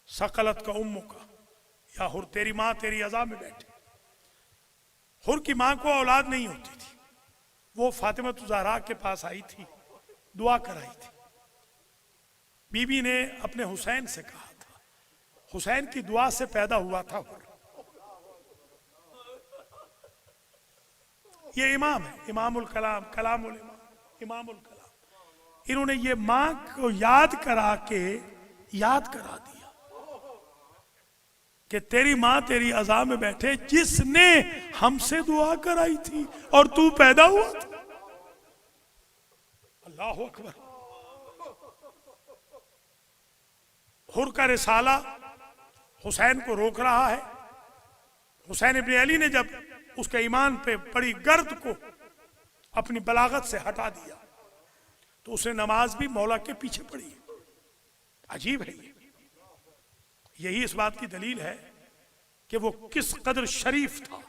सकलत का उम्मू का, या हुर तेरी माँ तेरी अज़ा में बैठे। हुर की माँ को औलाद नहीं होती थी, वो फातिमा ज़हरा के पास आई थी, दुआ कराई थी। बीबी ने अपने हुसैन से कहा था, हुसैन की दुआ से पैदा हुआ था हुर। ये इमाम है, इमामुल कलाम, कलामुल इमाम, इमामुल कलाम। इन्होंने ये माँ को याद करा दिया कि तेरी माँ तेरी अज़ा में बैठे, जिसने हमसे दुआ कराई थी और तू पैदा हुआ था। अल्लाह अकबर। हुर का रिसाला हुसैन को रोक रहा है। हुसैन इब्न अली ने जब उसके ईमान पे पड़ी गर्द को अपनी बलागत से हटा दिया तो उसने नमाज भी मौला के पीछे पढ़ी। अजीब है ये। यही इस बात की दलील है कि वो किस कदर शरीफ था।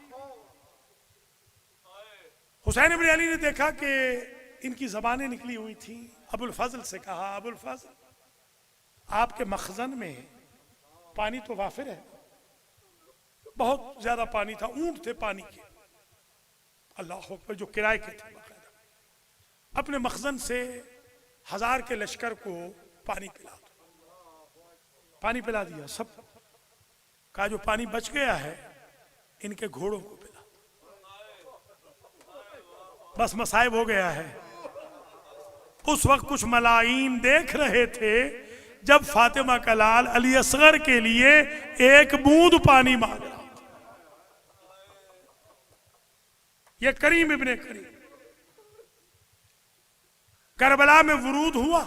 हुसैन इब्न अली ने देखा कि इनकी जबानें निकली हुई थी। अबुल फजल से कहा, अबुल फजल आपके मखजन में पानी तो वाफिर है, बहुत ज्यादा पानी था, ऊंट थे पानी के, अल्लाह अकबर, जो किराए के थे। अपने मखजन से 1000 के लश्कर को पानी पिला दो। पानी पिला दिया सब। कहा जो पानी बच गया है इनके घोड़ों को पिला दो। बस मसाइब हो गया है। उस वक्त कुछ मलाईन देख रहे थे जब फातिमा का लाल अली असगर के लिए एक बूंद पानी मांग रहा था। यह करीम इब्ने करीम करबला में वरूद हुआ।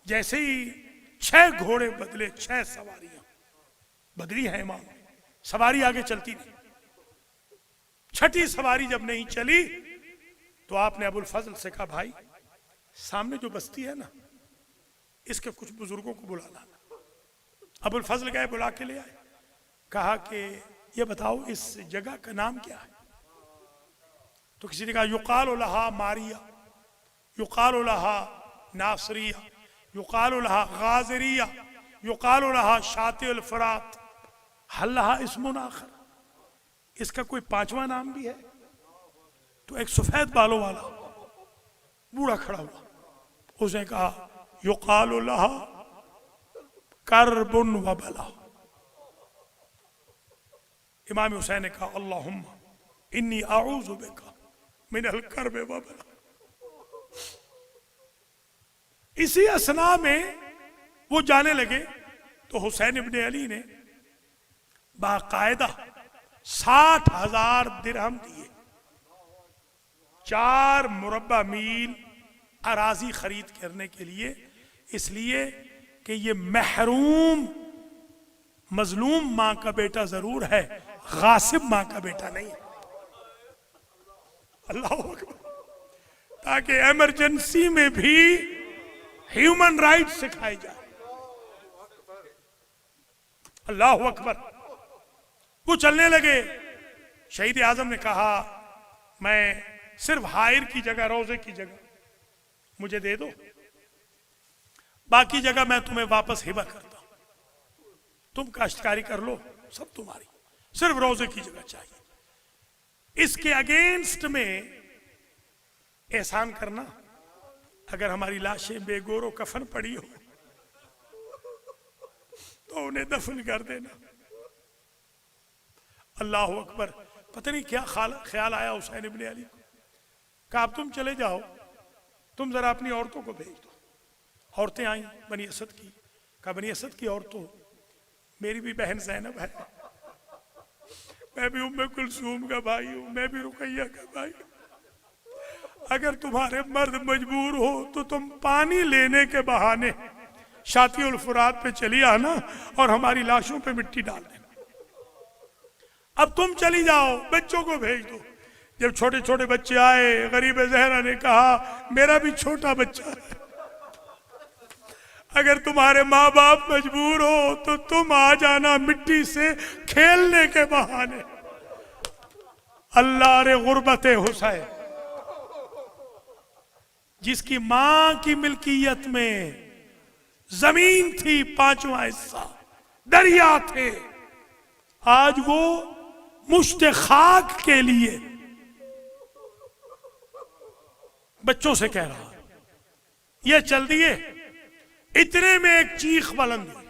जैसे ही 6 घोड़े बदले, 6 सवारियां बदली है इमाम, सवारी आगे चलती नहीं। 6ठी सवारी जब नहीं चली तो आपने अबुल फजल से कहा भाई सामने जो बस्ती है ना, इसके कुछ बुजुर्गों को बुला लाना। अबुल फजल गए, बुला के ले आए। कहा कि ये बताओ इस जगह का नाम क्या है? तो किसी ने कहा युकाल लहा मारिया, युकाल लहा नासरिया, युकाल लहा गाजरिया, युकाल लहा शातिल फरात, हल लहा इस्मुन आखर। इसका कोई 5वां नाम भी है? तो एक सफेद बालों वाला बूढ़ा खड़ा हुआ, उसने कहा युकाल लहा करबुन व बला। इमाम हुसैन ने कहा अल्लाहुम्मा इन्नी आऊज़ु बिका मिनल करब व बला। इसी असना में वो जाने लगे तो हुसैन इब्ने अली ने बाकायदा 60,000 दिरहम दिए 4 मुरब्बा मील अराजी खरीद करने के लिए, इसलिए कि ये महरूम मजलूम मां का बेटा जरूर है, गासिब मां का बेटा नहीं है। अल्लाह अकबर। ताकि इमरजेंसी में भी ह्यूमन राइट्स सिखाए जाए। अल्लाह अकबर। वो चलने लगे। शहीद आजम ने कहा, मैं सिर्फ हायर की जगह, रोजे की जगह मुझे दे दो, बाकी जगह मैं तुम्हें वापस हिबा करता हूं, तुम काश्तकारी कर लो, सब तुम्हारी, सिर्फ रोजे की जगह चाहिए। इसके अगेंस्ट में एहसान करना, अगर हमारी लाशें बेगोरो कफन पड़ी हो तो उन्हें दफन कर देना। अल्लाह अकबर। पता नहीं क्या ख्याल आया हुसैन इब्ने अली को। कहा अब तुम चले जाओ, तुम जरा अपनी औरतों को भेज दो। औरतें आई बनी असद की। कहा बनी असद की औरतों, मेरी भी बहन ज़ैनब है, मैं भी उम्मे कुलसूम का भाई हूं, मैं भी रुकैया का भाई हूं। अगर तुम्हारे मर्द मजबूर हो तो तुम पानी लेने के बहाने शातिउल फुरात पे चली आना और हमारी लाशों पे मिट्टी डाल देना। अब तुम चली जाओ, बच्चों को भेज दो। जब छोटे छोटे बच्चे आए, गरीब ज़हरा ने कहा मेरा भी छोटा बच्चा है, अगर तुम्हारे माँ बाप मजबूर हो तो तुम आ जाना मिट्टी से खेलने के बहाने। अल्लाह रे गुर्बत हुसैन। जिसकी मां की मिल्कियत में जमीन थी, पांचवा हिस्सा, दरिया थे, आज वो मुश्त खाक के लिए बच्चों से कह रहा, ये चल दिए। इतने में एक चीख बुलंद हुई।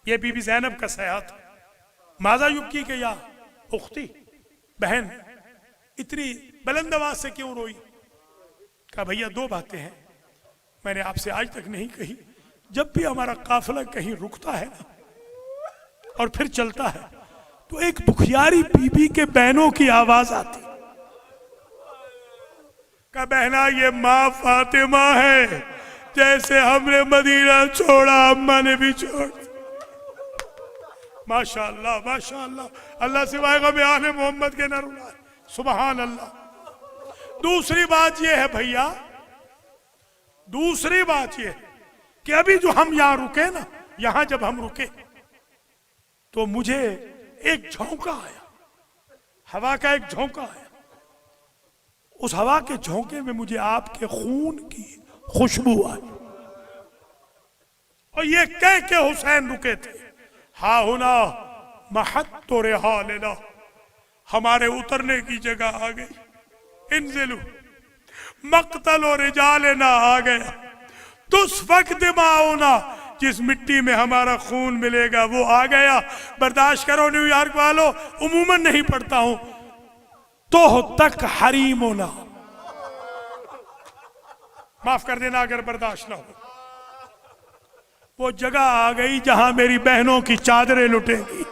ये बीबी ज़ैनब का सया था। माजा युक्की के या उख्ती, बहन इतनी बुलंद आवाज से क्यों रोई? कहा भैया दो बातें हैं, मैंने आपसे आज तक नहीं कही। जब भी हमारा काफिला कहीं रुकता है ना और फिर चलता है तो एक दुखियारी बीबी के बहनों की आवाज आती। कहा बहना ये माँ फातिमा है, जैसे हमने मदीना छोड़ा अम्मा ने भी छोड़। माशाअल्लाह माशाअल्लाह, अल्लाह सिवाय गम आले मोहम्मद के न रुलाए। सुभान अल्लाह। दूसरी बात यह है भैया, दूसरी बात यह कि अभी जो हम यहां रुके ना, यहां जब हम रुके तो मुझे एक झोंका आया, हवा का एक झोंका आया। उस हवा के झोंके में मुझे आपके खून की खुशबू आई और ये कह के हुसैन रुके थे, हा हुना महत तो रेहा लेना, हमारे उतरने की जगह आ गई। इंजिलू मक्तल और रिजालेना आ गया। तुस वक्त माओना, जिस मिट्टी में हमारा खून मिलेगा वो आ गया। बर्दाश्त करो न्यूयॉर्क वालों, उमूमन नहीं पढ़ता हूं। तो तक हरीम होना, माफ कर देना अगर बर्दाश्त ना हो। वो जगह आ गई जहां मेरी बहनों की चादरें लुटेंगी,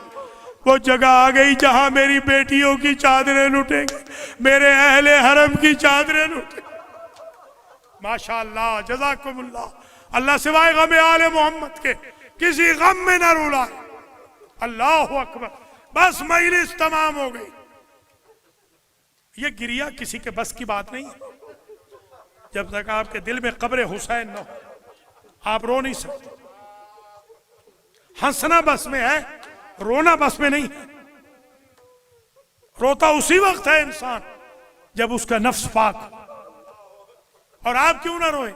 वो जगह आ गई जहां मेरी बेटियों की चादरें लुटेंगी, मेरे अहले हरम की चादरें लुटेंगी। माशाअल्लाह जज़ाकुमुल्लाह। अल्लाह सिवाय गम आले मोहम्मद के किसी गम में न रुलाए। अल्लाह अकबर। बस मजलिस तमाम हो गई। ये गिरिया किसी के बस की बात नहीं है। जब तक आपके दिल में कब्र हुसैन न हो आप रो नहीं सकते। हंसना बस में है, रोना बस में नहीं है। रोता उसी वक्त है इंसान जब उसका नफ्स पाक हो। और आप क्यों ना रोए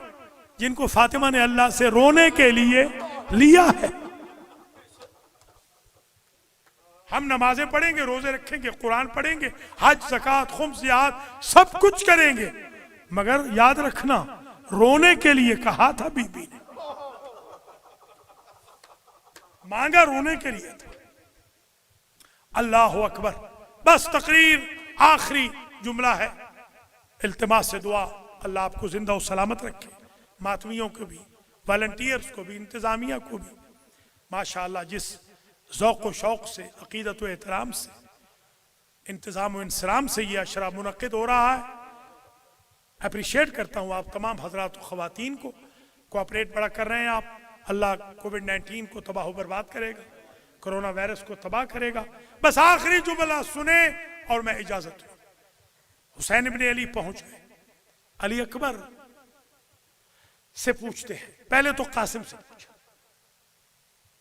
जिनको फातिमा ने अल्लाह से रोने के लिए लिया है। हम नमाजें पढ़ेंगे, रोजे रखेंगे, कुरान पढ़ेंगे, हज ज़कात खुम्स जिहाद सब कुछ करेंगे, मगर याद रखना रोने के लिए कहा था बीबी ने, मांगा रोने के लिए था। अल्लाह अकबर। बस तकरीर आखिरी जुमला है, इल्तिमास से दुआ, अल्लाह आपको जिंदा और सलामत रखे, मातमियों को भी, वॉलंटियर्स को भी, इंतजामिया को भी। माशाअल्लाह जिस ज़ौक़ व शौक़ से, अक़ीदत व एहतराम से, इंतज़ाम व इंसराम से यह अशरा मुनक़्क़िद हो रहा है, अप्रिशिएट करता हूँ आप तमाम हज़रात व ख़वातीन को। कोऑपरेट बड़ा कर रहे हैं आप, अल्लाह कोविड-19 को तबाह बर्बाद करेगा, कोरोना वायरस को तबाह करेगा। बस आखिरी जुमला सुने और मैं इजाजत दूं। हुसैन इब्न अली पहुंच गए, अली अकबर से पूछते हैं, पहले तो कासिम से पूछा,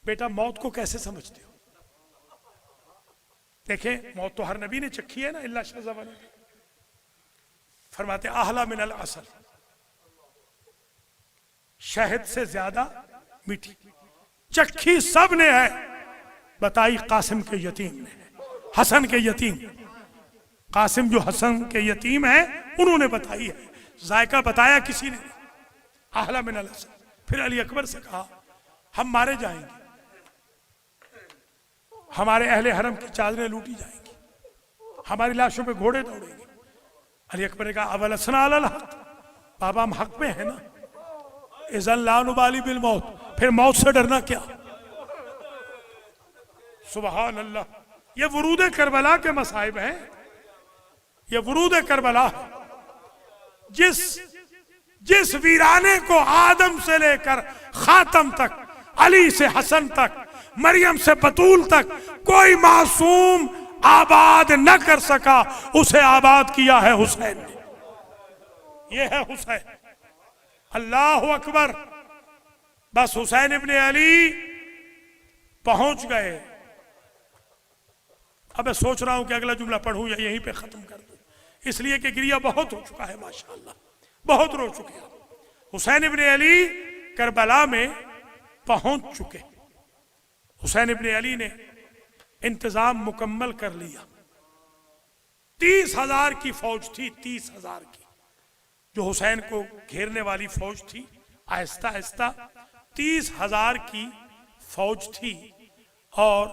बेटा मौत को कैसे समझते हो? देखें, मौत तो हर नबी ने चखी है ना, इल्ला शज़ावन। फरमाते आहला मिनल असल, शहद से ज्यादा मीठी, चखी सब ने है, बताई कासिम के यतीम ने, हसन के यतीम। कासिम जो हसन के यतीम है उन्होंने बताई है, जायका बताया किसी ने। आहला मिनल असल। फिर अली अकबर से कहा, हम मारे जाएंगे, हमारे अहले हरम की चादरें लूटी जाएंगी, हमारी लाशों पे घोड़े दौड़ेंगे। अली अकबर ने कहा, अवल असना अलल हक, बाबा हम हक में है ना, इज़न ला नुबाली बिल मौत, फिर मौत से डरना क्या? सुबहान अल्लाह। ये वरूद करबला के मसाइब हैं, ये वरूद करबला है। जिस वीराने को आदम से लेकर खातम तक, अली से हसन तक, मरियम से बतूल तक कोई मासूम आबाद न कर सका, उसे आबाद किया है हुसैन ने। यह है हुसैन। अल्लाह अकबर। बस हुसैन इब्ने अली पहुंच गए। अब मैं सोच रहा हूं कि अगला जुमला पढ़ूं या यहीं पे खत्म कर दूं, इसलिए कि गिरिया बहुत हो चुका है, माशाअल्लाह बहुत रो चुके हैं। हुसैन इब्ने अली करबला में पहुंच चुके। हुसैन इब्ने अली ने इंतजाम मुकम्मल कर लिया। 30,000 की फौज थी, 30,000 की, जो हुसैन को घेरने वाली फौज थी। आहिस्ता आहिस्ता 30,000 की फौज थी और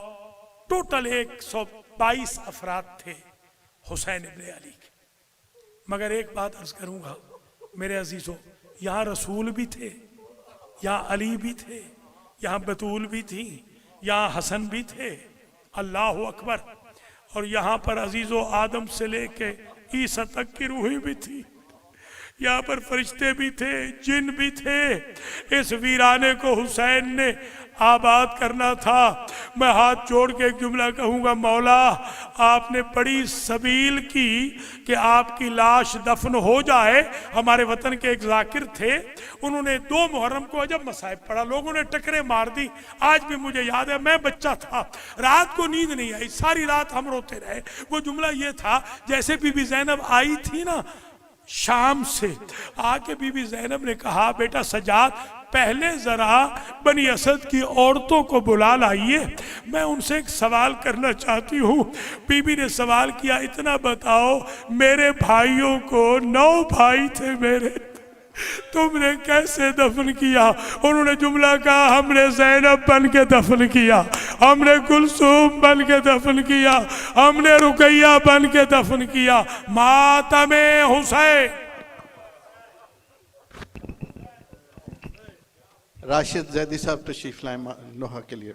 टोटल 122 अफराद थे हुसैन इब्ने अली के। मगर एक बात अर्ज करूंगा मेरे अजीजों, यहाँ रसूल भी थे, यहाँ अली भी थे, यहाँ बतूल भी थी, यहाँ हसन भी थे। अल्लाह अकबर। और यहाँ पर अजीजों आदम से लेके ईसा तक की रूहें भी थी, यहाँ पर फरिश्ते भी थे, जिन भी थे। इस वीराने को हुसैन ने आबाद करना था। मैं हाथ जोड़ के एक जुमला कहूँगा, मौला आपने बड़ी सबील की कि आपकी लाश दफन हो जाए। हमारे वतन के एक जाकिर थे, उन्होंने 2 मुहर्रम को अजब मसाइब पड़ा, लोगों ने टकरे मार दी। आज भी मुझे याद है, मैं बच्चा था, रात को नींद नहीं आई, सारी रात हम रोते रहे। वो जुमला ये था, जैसे बीबी ज़ैनब आई थी ना शाम से, आके बीबी ज़ैनब ने कहा, बेटा सजाद पहले जरा बनी असद की औरतों को बुला लाइए, मैं उनसे एक सवाल करना चाहती हूँ। बीबी ने सवाल किया, इतना बताओ मेरे भाइयों को 9 भाई थे मेरे, तुमने कैसे दफन किया? उन्होंने जुमला कहा, हमने ज़ैनब बन के दफन किया, हमने कुलसूम बन के दफन किया, हमने रुकैया बन के दफन किया। मातमे हुसैन। राशिद जैदी साहब तशरीफ लाए नोहा के लिए।